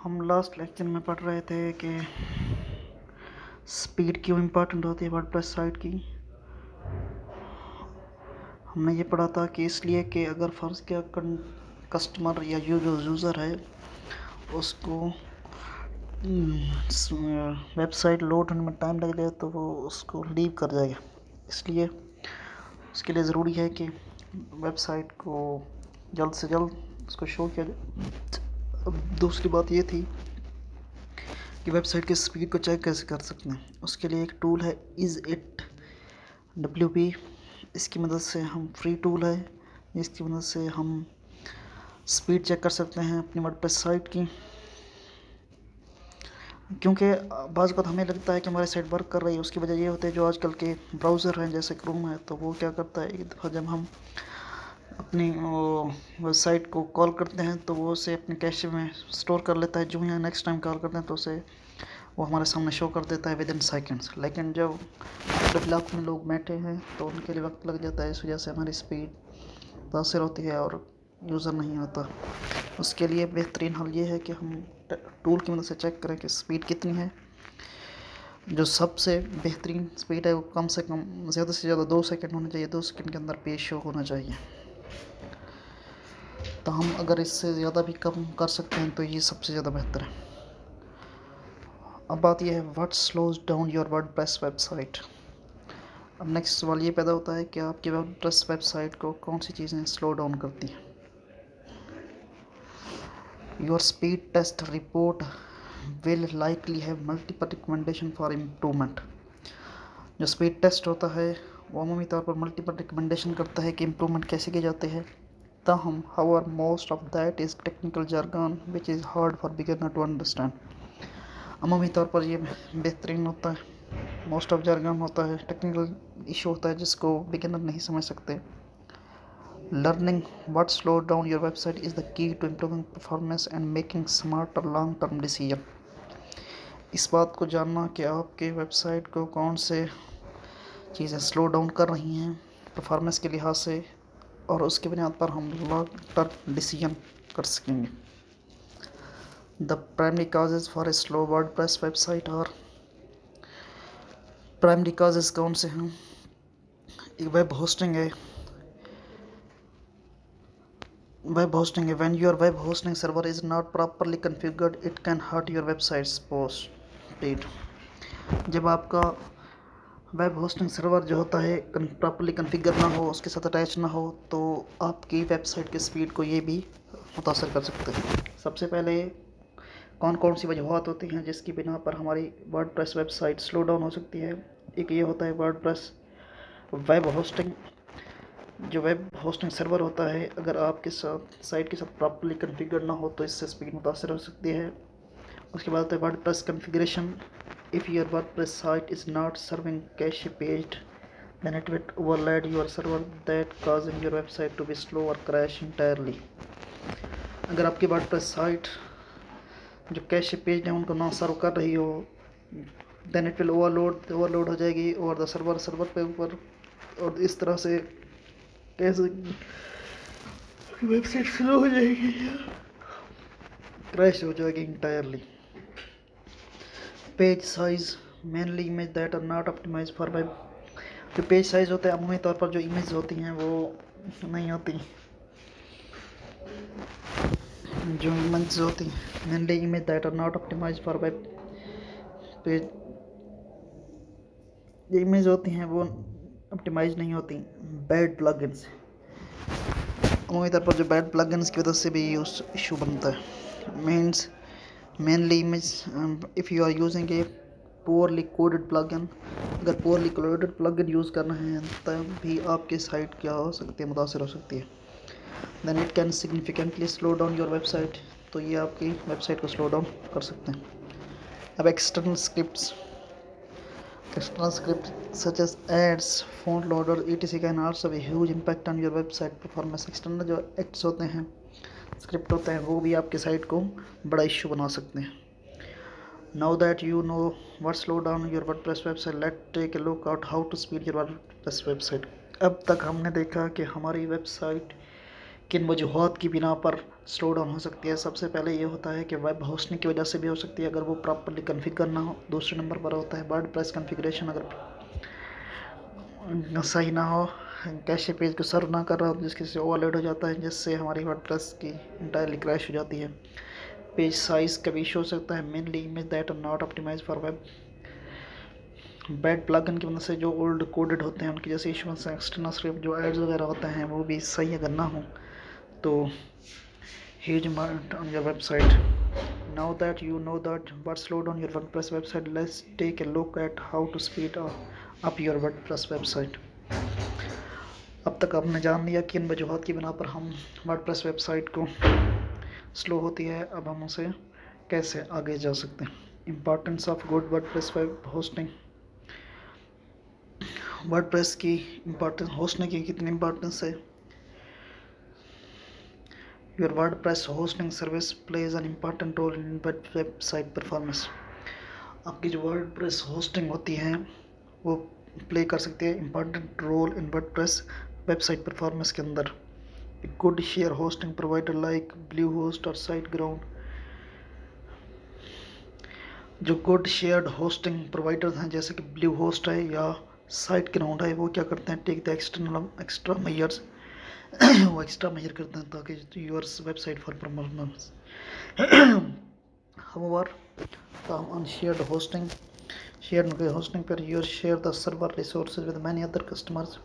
हम last lecture में पढ़ रहे थे कि स्पीड क्यों इम्पोर्टेंट होती है वर्डप्रेस साइट की। हमने ये पढ़ा था कि इसलिए कि अगर फ़र्ज़ किया कस्टमर या यूज़र है उसको वेबसाइट लोड होने में टाइम लग जाए तो वो उसको लीव कर जाएगा। इसलिए उसके लिए ज़रूरी है कि वेबसाइट को जल्द से जल्द उसको शो किया जाए। अब दूसरी बात ये थी कि वेबसाइट की स्पीड को चेक कैसे कर सकते हैं। उसके लिए एक टूल है IsItWP। इसकी मदद से हम फ्री टूल है, इसकी मदद से हम स्पीड चेक कर सकते हैं अपनी वर्डप्रेस साइट की। क्योंकि बाज़ वक़्त हमें लगता है कि हमारी साइट वर्क कर रही है, उसकी वजह ये होती है जो आजकल के ब्राउज़र हैं जैसे क्रोम है, तो वो क्या करता है, एक दफ़ा जब हम अपनी वेबसाइट को कॉल करते हैं तो वो उसे अपने कैशे में स्टोर कर लेता है। जो ही नेक्स्ट टाइम कॉल करते हैं तो उसे वो हमारे सामने शो कर देता है विदिन सेकंड्स। लेकिन जब डेवलप में लोग बैठे हैं तो उनके लिए वक्त लग जाता है, इस वजह से हमारी स्पीड मुतासर होती है और यूज़र नहीं होता। उसके लिए बेहतरीन हल ये है कि हम टूल की मदद से चेक करें कि स्पीड कितनी है। जो सबसे बेहतरीन स्पीड है वो कम से कम ज़्यादा से ज़्यादा 2 सेकंड होना चाहिए, 2 सेकंड के अंदर पेज शो होना चाहिए। तो हम अगर इससे ज़्यादा भी कम कर सकते हैं तो ये सबसे ज़्यादा बेहतर है। अब बात यह है what slows down your WordPress website. अब नेक्स्ट सवाल ये पैदा होता है कि आपकी वर्डप्रेस वेबसाइट को कौन सी चीज़ें स्लो डाउन करती हैं। Your speed test report will likely have multiple recommendation for improvement. जो स्पीड टेस्ट होता है वो अमूमी तौर पर मल्टीपल रिकमेंडेशन करता है कि इम्प्रूवमेंट कैसे किए जाते हैं। ताहम however most of that is technical jargon which is hard for beginner to understand. अमूमी तौर पर ये बेहतरीन होता है, मोस्ट ऑफ jargon होता है, टेक्निकल इशू होता है जिसको बिगिनर नहीं समझ सकते। Learning what slow down your website is the key to improving performance and making smarter long term decision. इस बात को जानना कि आपके वेबसाइट को कौन से चीज़ें स्लो डाउन कर रही हैं परफॉर्मेंस के लिहाज से, और उसकी बुनियाद पर हम लॉन्ग टर्म डिसीजन कर सकेंगे। The primary causes for a slow WordPress website और प्राइमरी काजेज़ कौन से हैं। एक वेब होस्टिंग है। When your web hosting server is not properly configured, it can hurt your website's post speed. जब आपका वेब होस्टिंग सर्वर जो होता है प्रॉपरली कॉन्फ़िगर ना हो, उसके साथ अटैच ना हो, तो आपकी वेबसाइट की स्पीड को ये भी मुतासर कर सकते हैं। सबसे पहले कौन कौन सी वजूहत होती हैं जिसकी बिना पर हमारी वर्डप्रेस वेबसाइट स्लो डाउन हो सकती है। एक ये होता है वर्डप्रेस वेब होस्टिंग। जो वेब होस्टिंग सर्वर होता है, अगर आपके साथ साइट के साथ प्रॉपरली कॉन्फ़िगर ना हो तो इससे स्पीड मुतासर हो सकती है। उसके बाद है WordPress configuration. If your WordPress site is not serving cache पेज्ड then it will overload your server that causing your website to be slow or crash entirely। अगर आपकी वर्डप्रेस साइट जो कैशे पेज है उनको ना सर्व कर रही हो, then it will ओवरलोड हो जाएगी और द सर्वर पे ऊपर, और इस तरह से कैसे वेबसाइट स्लो हो जाएगी, क्रैश हो जाएगी entirely. Page size mainly image that are not optimise for web. जो पेज साइज होता है अमूमी तौर पर जो इमेज होती हैं वो नहीं होती, जो इमेज होती हैं mainly image that are not optimise for web page, जो इमेज होती हैं वो ऑप्टिमाइज नहीं होती बैड प्लगइन्स। अमूमी तौर पर जो बैड प्लगइन्स की वजह से भी इशू बनता है। Means mainly image if you are using a poorly coded plugin, अगर पोअरली कोडेड प्लगइन यूज़ कर रहे हैं तब भी आपकी साइट क्या हो सकती है, मुतासर हो सकती है। Then it can significantly slow down your website, तो ये आपकी वेबसाइट को स्लो डाउन कर सकते हैं। अब external script such as ads, font loader etc can also have huge impact on your website performance. External जो एक्ट्स होते हैं, स्क्रिप्ट होते हैं, वो भी आपकी साइट को बड़ा इशू बना सकते हैं। Now that you know what slow down your WordPress website, let's take a look at how to speed your WordPress website। अब तक हमने देखा कि हमारी वेबसाइट किन वजूहत की बिना पर स्लो डाउन हो सकती है। सबसे पहले ये होता है कि वेब होस्टिंग की वजह से भी हो सकती है, अगर वो प्रॉपरली कॉन्फ़िगर ना हो। दूसरे नंबर पर होता है वर्डप्रेस कॉन्फ़िगरेशन अगर सही ना हो, कैशे पेज को सर्व ना कर रहा हो, जिसकी से ओवरलोड हो जाता है, जिससे हमारी वर्डप्रेस की इंटायरली क्रैश हो जाती है। पेज साइज़ का भी इशू हो सकता है, mainly image that are not optimise for web. Bad plugin की वजह से जो ओल्ड कोडेड होते हैं उनकी जैसे इशू से एक्सटर्नल स्क्रिप्ट जो एड्स वगैरह होते हैं वो भी सही अगर ना हो तो huge amount on your website. Now that you know that what slow down your WordPress website, let's take a look at how to speed up your WordPress website. अब तक आपने जान लिया कि इन वजूहत की बिना पर हम वर्डप्रेस वेबसाइट को स्लो होती है, अब हम उसे कैसे आगे जा सकते हैं। Importance of good WordPress web hosting. WordPress की इम्पोर्टेंस, होस्टिंग की कितनी इम्पोर्टेंस है। Your WordPress hosting service plays an important role in website performance. आपकी जो वर्डप्रेस होस्टिंग होती है वो प्ले कर सकती है important role in WordPress website performance के अंदर। Good share hosting provider like Bluehost और साइटग्राउंड। जो गुड शेयर्ड होस्टिंग प्रोवाइडर्स हैं जैसे कि ब्लूहोस्ट है या साइटग्राउंड है, वो क्या करते हैं, टेक द एक्स्ट्रा मेजर्स वो एक्स्ट्रा मेजर करते हैं ताकि yours website for performance. However on shared hosting, shared hosting पर you share the server resources with many other customers।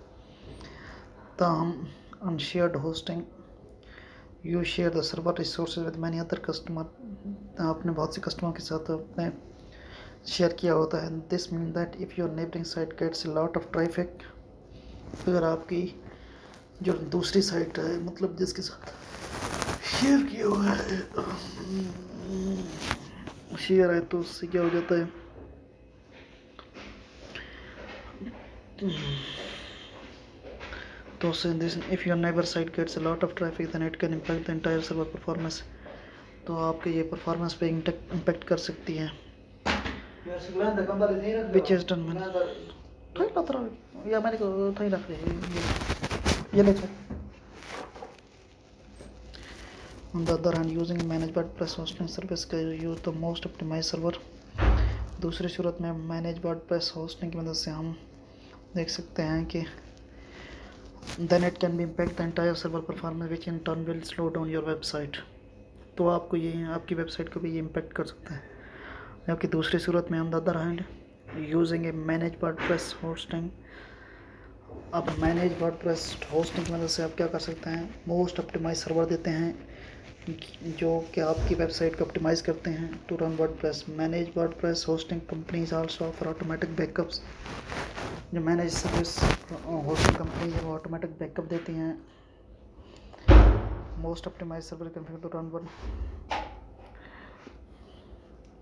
on shared hosting you share the server resources with many other customer, आपने बहुत से customer के साथ अपने share किया होता है। This mean that if your neighbouring site gets a lot of traffic, अगर आपकी जो दूसरी साइट है मतलब जिसके साथ शेयर किया हुआ है शेयर है तो उससे क्या हो जाता है, तो if your neighbour site gets a lot of traffic then it can impact the entire server performance, तो आपके ये परफॉर्मेंस पे इम्पैक्ट कर सकती है। विच इज डन मैंने या मैंने को थोड़ी रख ये ले। On the other hand, using managed WordPress hosting service का use the most optimise server. दूसरी सूरत में मैनेज वर्डप्रेस होस्टिंग की मदद से हम देख सकते हैं कि then it can be impact the entire server performance which in turn will slow down your website, तो आपको ये आपकी वेबसाइट को भी ये इम्पेक्ट कर सकता है। जबकि दूसरी सूरत में on the other hand using a managed WordPress hosting, अब मैनेज वर्डप्रेस होस्टिंग की मदद से आप क्या कर सकते हैं, मोस्ट ऑप्टिमाइज सर्वर देते हैं जो कि आपकी वेबसाइट को ऑप्टिमाइज़ करते हैं to run WordPress. Manage WordPress hosting companies also offer automatic backups. जो मैनेज सर्विस होस्टिंग कंपनी है वो ऑटोमेटिक बैकअप देती हैं most optimise server configure to run one.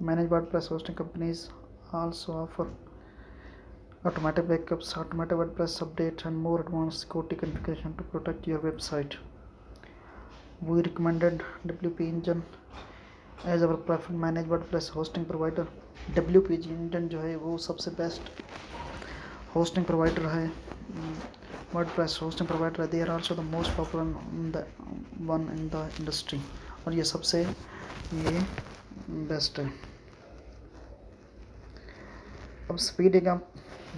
Manage WordPress hosting companies also offer automatic backups, automatic WordPress updates, and more advanced security configuration to protect your website. We recommended WP Engine as our preferred managed WordPress hosting provider। WP Engine जो है वो सबसे best hosting provider है, WordPress hosting provider है। They are also the most popular one in the industry, और ये सबसे ये बेस्ट है। अब speeding up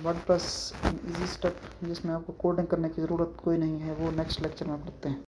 WordPress easy step जिसमें आपको कोडिंग करने की ज़रूरत कोई नहीं है, वो नेक्स्ट लेक्चर में पढ़ते हैं।